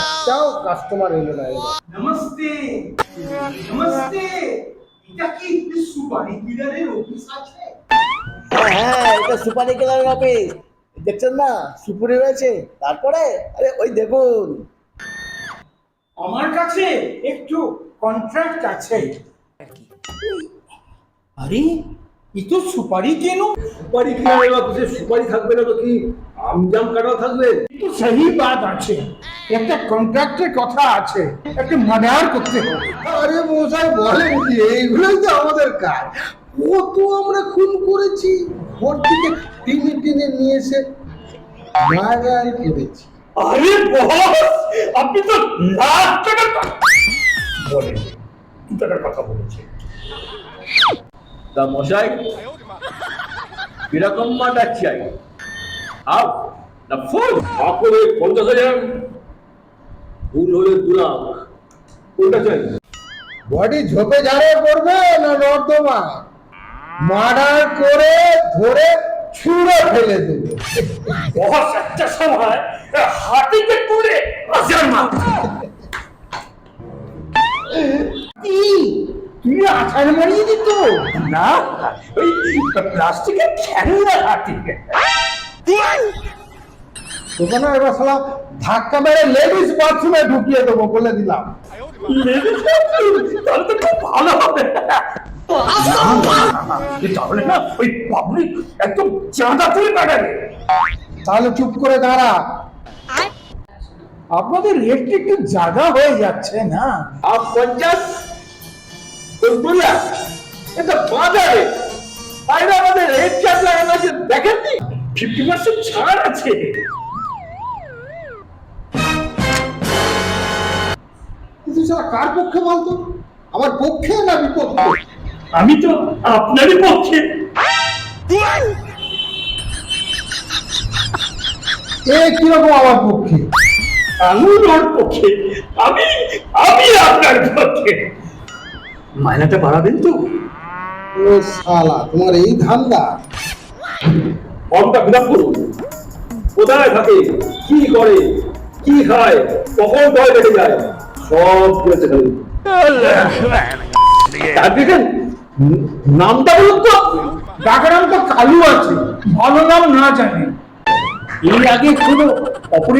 একটাও কাস্টমার এলো না এবার। নমস্তে নমস্তে, এটা কি সুপারি কিলারের অফিস আছে? হ্যাঁ, এটা সুপারি কেলারের অফিস। দেখছেন না সুপুরি রয়েছে, তারপরে আরে ওই দেখুন। আমার কাছে একটু কন্ট্রাক্ট আছে। আরে এ তো সুপারি কেন? সুপারি কিলারের অফিসে সুপারি থাকবে না তো কি আমজাম কাটা থাকবে? তো সেই বাত আছে, একটা কন্ট্রাক্টের কথা আছে, একটা মার্ডার করতে হবে। আরে মশাই বলেন কি, এইগুলোই তো আমাদের কাজ। কত আমরা খুন করেছি, ঘর থেকে টিনে টিনে নিয়ে এসে মার্ডার করেছি। আরে বস, আপনি তো লাখ টাকার বলেন, 2 টাকার কথা বলেছেন। তা মশাই কিরকম মার্ডার চাই? হাফ না ফুল? হাফ হলে 50,000, ফুল হলে 2 লাখ। কোনটা চাই? বডি ঝোপে ঝাড়ে পড়বে না নর্দমা? মার্ডার করে ধরে ছুঁড়ে ফেলে দেবে। বস একটা সময় হাতিকে তুলে আসার মা তুই আছাড় মারিয়ে দিত না, ওই প্লাস্টিকের খেলনা হাতি। তোকে না এবার শালা ধাক্কা মেরে লেডিস বাথরুমে ঢুকিয়ে দেবো বলে দিলাম। তাহলে তো খুব ভালো হবে। তাহলে না ওই পাবলিক একদম চাঁদা তুলে কাটাবে। তাহলে চুপ করে দাঁড়া। আপনাদের রেটটা একটু জায়গা হয়ে যাচ্ছে না? 50 2 লাখ, এটা বাজারে বাইরে আমাদের রেট চার্জ লাগানো আছে, দেখেননি? 50% ছাড় আছে। কিন্তু শালা কার পক্ষে বলতো? আমার পক্ষে না বিপক্ষে? আমি তো আপনারই পক্ষে। এ কিরকম আমার পক্ষে? আমি ওর পক্ষে, আমি আমি আপনার পক্ষে। মাইনাটা বাড়াবেন তো? ও শালা, তোমার এই ধান্দা? ফর্মটা ফিল আপ করুন। কোথায় থাকে, কি করে, কি খায়, কখন ভয় বেড়ে যায়, সব দিয়েছে খালি। তার দেখেন নামটা বলুন তো। ডাকার নাম তো কালু আছে, ভালো নাম না জানি। এর আগে কোনো